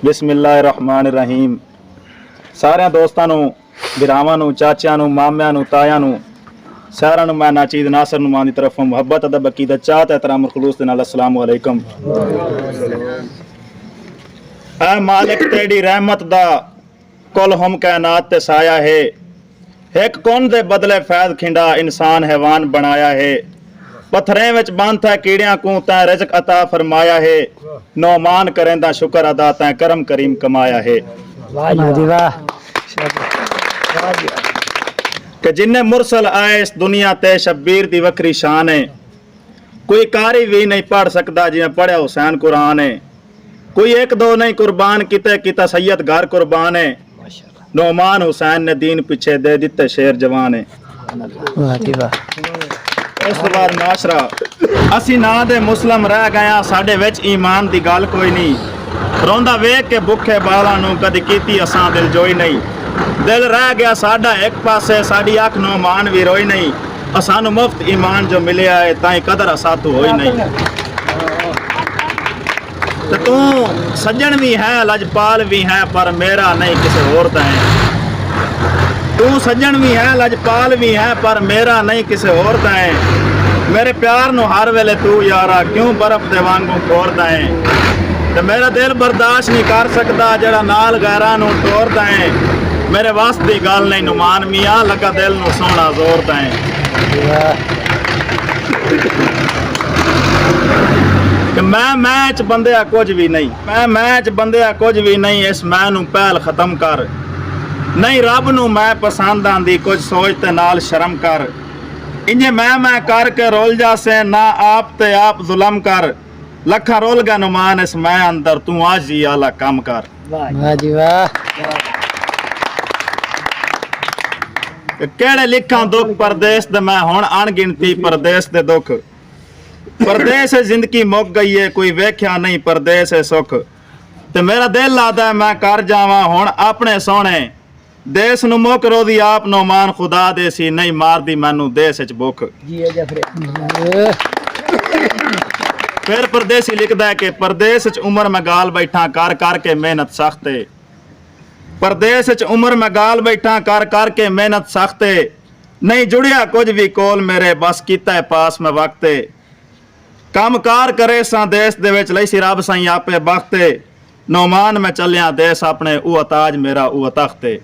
बिस्मिल्लाहिर्रहमानिर्रहीम। सारे दोस्तों भरावां चाचियां मामियां तायां सारिਆਂ ਨੂੰ मैं नाचीद नासर नुमान की तरफ मुहब्बत अदब अकीदत चाहत एहतराम और खुलूस दे नाल अस्सलाम वालेकुम। ऐ मालिक तेरी रहमत दा कुल हम कायनात ते साया है, एक कौन दे बदले फैज खिंडा इंसान हैवान बनाया है। पत्थरें विच बंद था कीड़ियां को तैं रिज़्क अता फरमाया है, नौमान करेंदा शुक्र अदा तैं करम करीम कमाया है। कि जिन्ने मुरसल आए इस दुनिया ते शब्बीर दी वखरी शान है, कोई कारी भी नहीं पढ़ सकता जिवें पढ़िया हुसैन कुरान है। कोई एक दो नहीं कुर्बान किते किता सैयद घर कुर्बान है, नौमान हुसैन ने दीन पिछे दे दिते शेर जवान है। उस तो बाद माशरा असी ना दे मुस्लिम रह गया साडे विच ईमान दी गल कोई नहीं, रोंदा वेख के भुखे बालां नूं कदी कीती असां दिल जोई नहीं। दिल रह गया साडा एक पासे साडी अख नौमान भी रोई नहीं, असानू मुफ्त ईमान जो मिले है ताई कदर असा तू होई नहीं। तो तू सज्जन भी है लजपाल भी है पर मेरा नहीं किसी होर दा है। तू सज्जन भी है लजपाल भी है पर मेरा नहीं किसी होर दा है। मेरे प्यार नू हर वेले तू यारा क्यों बर्फ दे वांगू खोरदा है। ते मेरा दिल बर्दाश्त नहीं कर सकता जड़ा नाल गैरां नू तोड़दा है। मेरे वास्ते दी गल नहीं नुमान मियाँ लगा दिल नू सोना जोर दा है। मैं च बंदिया कुछ भी नहीं, मैं च बंदिया कुछ भी नहीं, इस मैं नू पहल खत्म कर। नहीं रब नू मैं पसंद आंदी कुछ सोच ते नाल शर्म कर। इंजे मैं करके रोल जा से ना आप ते आप जुलम कर। लखा रोल गया नुमान इस मैं अंदर तू आज जी आला कम कर। वाह जी वाह। केड़े लिखा दुख परदेस दे मैं हुण अणगिनती परदेस दे दुख। परदेस जिंदगी मुक गई है कोई वेख्या नहीं परदेस है सुख। ते मेरा दिल लादा मैं कर जावां हुण अपने सोहणे देश नू मुक रोदी आप नौमान खुदा दे सी नहीं मारदी मैनू देश च भुख। फिर परदेसी लिखदा है कि परदेस च उमर मैं गाल बैठा कर के मेहनत सख्त है। परदेस च उमर मैं गाल बैठा कर के मेहनत सख्त है। नहीं जुड़िया कुछ भी कोल मेरे बस कीता है पास में वक्त है। काम कार करे सा देश दे विच लई सी रब साईं आपे बख्त है। नौमान मैं चलिया देश अपने ऊ ताज मेरा ऊ तख्त है।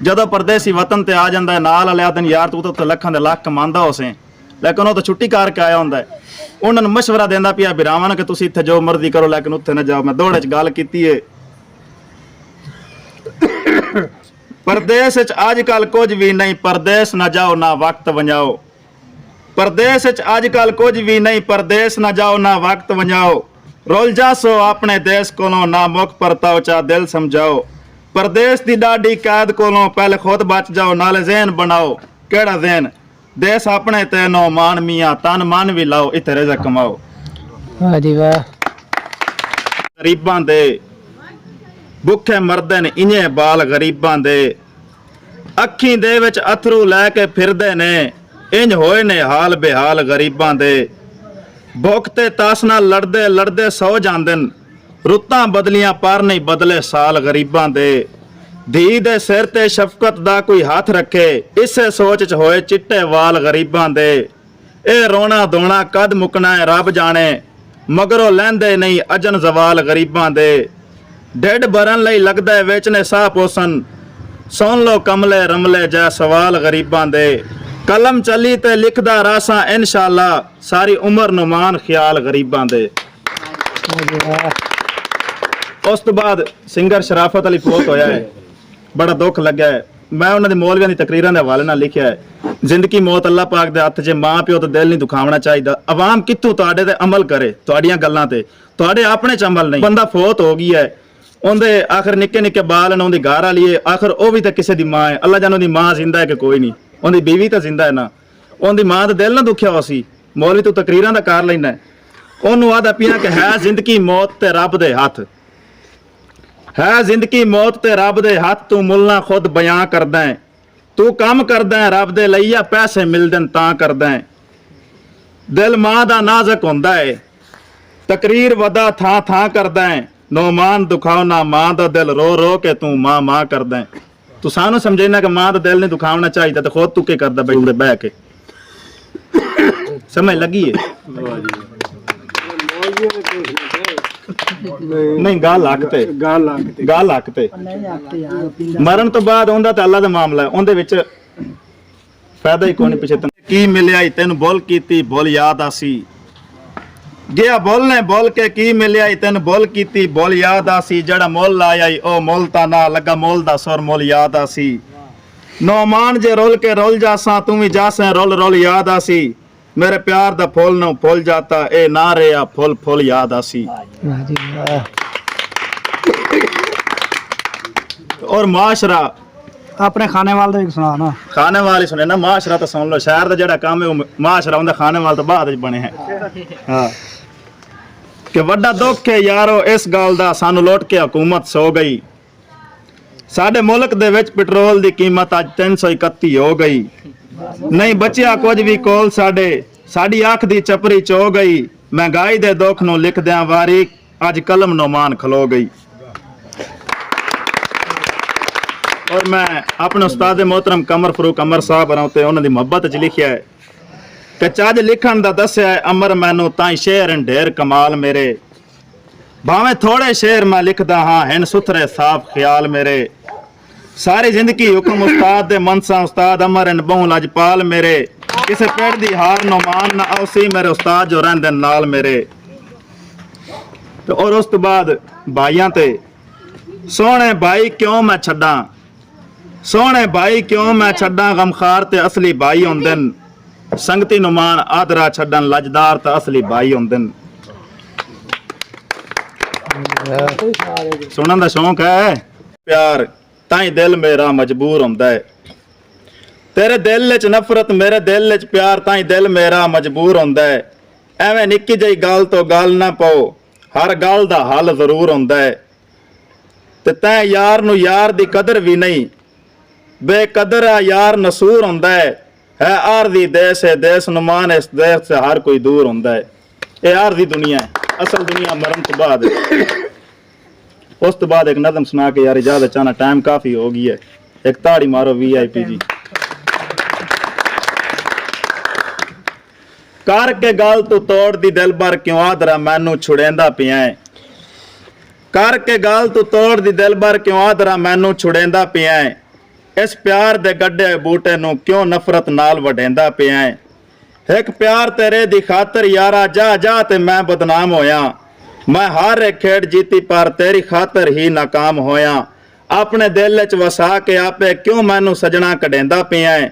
जदों परदेसी वतन ते आ जांदा है नाल अलिया दिन यार तू तो लखां दे लख कमांदा होसे, लेकिन वो तो छुट्टी करके आया हुंदा है। उन्होंने मशवरा देंदा पिया बिरावां कि तुसीं इत्थे जो मर्जी करो लेकिन उत्थे ना जाओ। मैं दौड़े च गल कीती है। परदेस च अजकल कुछ भी नहीं परदेस ना जाओ ना वक्त वंजाओ। परदेस च अजकल कुछ भी नहीं परदेस ना जाओ ना वक्त वंजाओ। रोल जासो अपने देश कोलों ना मुख परताओ चा दिल समझाओ। परदेस दी डाडी कैद कोलों पहले खुद बच जाओ नाले ज़हन बनाओ। केड़ा ज़हन देश अपने ते नौमान मियाँ तन मन भी लाओ इत्थे रिज़्क कमाओ। वाह जी वाह। गरीबां दे भुखे मरदे ने इन्हे बाल गरीबां दे, अखीं दे विच अथरू लैके फिरदे ने इंज होए ने हाल बेहाल गरीबां दे। भुख ते तास नाल लड़दे लड़दे सौ जांदे न, रुत्तां बदलियां पर नहीं बदले साल गरीबां दे। धी दे सिर ते शफकत दा कोई हाथ रखे इसे सोच च होए चिट्टे वाल गरीबां दे। ए रोना धोना कद मुकना है रब जाने, मगरों लैंदे नहीं अजन जवाल गरीबां दे। ढिड भरन लई लगदा है वेचने साह पोसन, सुन लो कमले रमले जै सवाल गरीबां दे। कलम चली ते लिखदा रासा इंशाअल्लाह सारी उम्र नुमान ख्याल गरीबां दे। उस तो बाद सिंगर शराफत अली फोत होया है, बड़ा दुख लग्या है। मैं उन्होंने मौलवियों की तकरीरां के हवाले नाल लिखिया है, जिंदगी मौत अल्लाह पाक दे हत्थ च, मां प्यो तो दिल नहीं दुखावना चाहिए। अवाम कित्थों तुहाडे ते अमल करे, तुहाडियां गल्लां ते तुहाडे अपने च अमल नहीं। बंदा फोत हो गई है, उनके आखिर निक्के निक्के बाल ने, उनकी घर वाली है, आखिर वह भी तो किसी की मां है। अल्लाह जाने उनकी मां जिंदा है कि कोई नहीं, उनकी बीवी तो जिंदा है ना। उनकी मां का दिल ना दुखिया हो सी, मौलवी तू तकरीरां दा कर लैना। उन्होंने आदा पिया कि है जिंदगी मौत ते रब दे हथ, है जिंदगी मौत ते रब दे हथ, तू मुलना खुद बयां करदा है। तू काम करदा है रब दे लई, पैसे मिलदे तां करदा है। दिल मां दा नाज़क हुंदा है, तकरीर वदा थां थां करदा है। ਨੋ ਮਾਨ ਦੁਖਾਉਣਾ ਮਾਂ ਦਾ ਦਿਲ ਰੋ ਰੋ ਕੇ ਤੂੰ ਮਾਂ ਮਾਂ ਕਰਦਾ ਹੈ। ਤੂੰ ਸਾਨੂੰ ਸਮਝੇਨਾ ਕਿ ਮਾਂ ਦਾ ਦਿਲ ਨਹੀਂ ਦੁਖਾਉਣਾ ਚਾਹੀਦਾ ਤੇ ਖੁਦ ਤੂੰ ਕੀ ਕਰਦਾ ਬੈਠੇ ਬਹਿ ਕੇ ਸਮਝ ਲੱਗੀ ਹੈ ਨਹੀਂ ਗੱਲ ਹੱਕ ਤੇ ਮਰਨ ਤੋਂ ਬਾਅਦ ਉਹਦਾ ਤਾਂ ਅੱਲਾ ਦਾ ਮਾਮਲਾ ਹੈ, ਉਹਦੇ ਵਿੱਚ ਫਾਇਦਾ ਹੀ ਕੋਈ ਨਹੀਂ ਪਿੱਛੇ ਕੀ ਮਿਲਿਆ ਈ ਤੈਨੂੰ ਬੋਲ ਕੀਤੀ ਬੋਲ ਯਾਦ ਆਸੀ ਗਿਆ ਬੋਲਨੇ ਬੋਲ ਕੇ ਕੀ ਮਿਲਿਆ ਈ ਤੈਨੂੰ ਬੋਲ ਕੀਤੀ ਬੋਲ ਯਾਦ ਆਸੀ ਜਿਹੜਾ ਮੁੱਲ ਆਇਆ ਈ ਉਹ ਮੁੱਲ ਤਾਂ ਨਾ ਲੱਗਾ ਮੁੱਲ ਦਾ ਸੁਰ ਮੁੱਲ ਯਾਦ ਆਸੀ ਨੌਮਾਨ ਜੇ ਰੋਲ ਕੇ ਰੋਲ ਜਾਸਾਂ ਤੂੰ ਵੀ ਜਾਸਾਂ ਰੋਲ ਰੋਲ ਯਾਦ ਆਸੀ ਮੇਰੇ ਪਿਆਰ ਦਾ ਫੁੱਲ ਨੂੰ ਫੁੱਲ ਜਾਤਾ ਇਹ ਨਾ ਰਿਹਾ ਫੁੱਲ ਫੁੱਲ ਯਾਦ ਆਸੀ ਵਾਹ ਜੀ ਵਾਹ और माशरा ਆਪਣੇ ਖਾਣੇ ਵਾਲ ਦਾ ਵੀ ਸੁਣਾ ਨਾ खाने वाले सुने ना माशरा तो सुन लो शहर का जेड़ा काम है वो माशरा उनका खाने वाले तो बाद बने हैं हाँ कि वड्डा दुख है यारो इस गल दा सानू लुट के हुकूमत सो गई साडे मुल्क दे विच पेट्रोल दी कीमत अज 331 हो गई नहीं बचिया कुछ भी कोल साडे साडी अख दी चपरी चो गई महंगाई दे दुख नू लिखदियां वारी अज कलम नौमान खलो गई और मैं अपने उस्ताद मोहतरम कमर फरूक अमर साहब ते उन्हां दी मोहब्बत च लिखिया है कि चज लिखण दा दस्सिया है अमर मैनू ताई शेर ढेर कमाल मेरे भावें थोड़े शेर मैं लिखदा हाँ हिन सुथरे साफ ख्याल मेरे सारी जिंदगी हुक्म उस्ताद दे मनसा उस्ताद अमर इन बहु लजपाल मेरे किसे पेड़ दी हार नौमान ना औसी मेरे उस्ताद जो रहिंदे नाल मेरे ते और उस तो बाद भाइयां ते सोहणे भाई क्यों मैं छड्डां सोहणे भाई क्यों मैं छड्डां गमखार ते असली भाई हुंदे न संगती नुमान आदरा छड्डन लजदार ते असली भाई हुंदे न सुनन दा शौक है प्यार ताई दिल मेरा मजबूर हुंदा है तेरे दिल विच नफरत मेरे दिल विच प्यार ताई दिल मेरा मजबूर हुंदा है एवें निक्की जही गल तो गल ना पाओ हर गल दा हल जरूर हुंदा है ते तैं यार नू यार दी कदर भी नहीं बेकदर यार नसूर हुंदा है आरदी देश है देश नुमान इस देश से हर कोई दूर हुंदा है ये आरदी दुनिया है असल दुनिया मरण तो बाद उस तो बाद एक नज़म सुना के यार इजाजत चाहना टाइम काफी हो गई है एक ताड़ी मारो VIP जी कर के गल तू तोड़ दी दिल भर क्यों आदरा मैनू छुड़ेंदा पिया है कर के गल तू तोड़ दी दिल भर क्यों आदरा मैनू छुड़ेंदा पिया है इस प्यार दे गड्ढे बूटे नू क्यों नफरत नाल वडेंदा पिया है एक प्यार तेरे दी खातर यारा जा जा ते मैं बदनाम होया मैं हर एक खेड जीती पर तेरी खातर ही नाकाम होया अपने दिल च वसा के आपे क्यों मैनू सजना कढेंदा पिया है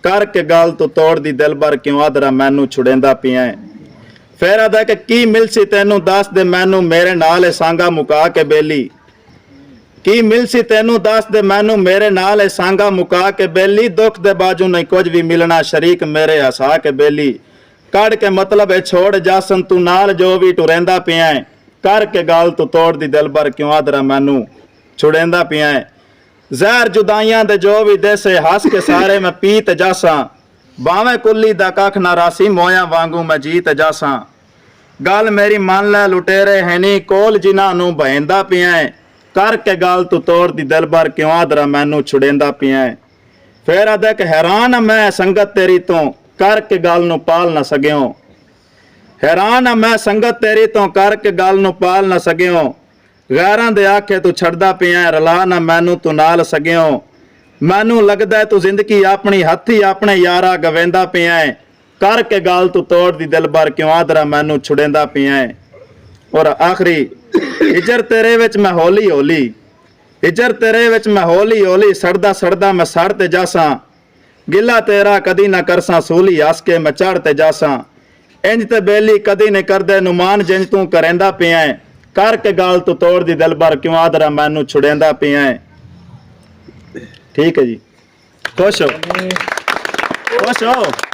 कर के गल तू तोड़ दी दिल भर क्यों आदरा मैनू छुड़ेंदा पिया है फिर आदा कि की मिलसी तैनू दस दे मैनू मेरे नाल सांगा मुका के बेली की मिलसी तैनू दस दे मैनू मेरे नाल सांगा मुका के बेली दुख दे बाजू नहीं कुछ भी मिलना शरीक मेरे हसा के बेली कड़ के मतलब है छोड़ जासन तू नाल जो भी टुरेंदा पिया है कर के गाल तू तोड़ दी दिल भर क्यों आदरा मैनू छुड़ेंदा पिया है जहर जुदाइयां दे जो भी देसे हस के सारे मैं पीत जासा बावें कुल्ली दा कख ना रासी मोया वांगू मैं जीत जासा गल मेरी मान लै लुटेरे है नी कोल जिन्हां नू बहेंदा पिया है कर के गाल तू तोड़ दी दिल भर क्यों आदरा मैनू छुड़ेंदा पिया है फिर आदा कि हैरान मैं संगत तेरी तो कर के गाल नू पाल ना सकियो हैरान मैं संगत तेरी तो कर के गाल नू पाल ना सकियो गैरां दे आखे तू छड़दा पिया है रला ना मैनू तू नाल सकियो मैनू लगदा है तू जिंदगी अपनी हथी अपने यारा गवेंदा पिया है कर के गाल तू तोड़ दी दिल भर क्यों आदरा मैनू छुड़ेंदा पिया है और आखिरी हिजर तेरे विच मैं होली होली हिजर तेरे विच मैं होली होली सड़दा सड़दा मैं सड़ते जासा गिला तेरा कदी ना करसा सूली हस के मैं चढ़ते जासा इंज ते बेली कदी ने करदे नुमान जिंज तू करेंदा पिया है कर के गाल तू तोड़ दी दिल भर क्यों आदरा मैनू छुड़ेंदा पिया है ठीक है जी खुश हो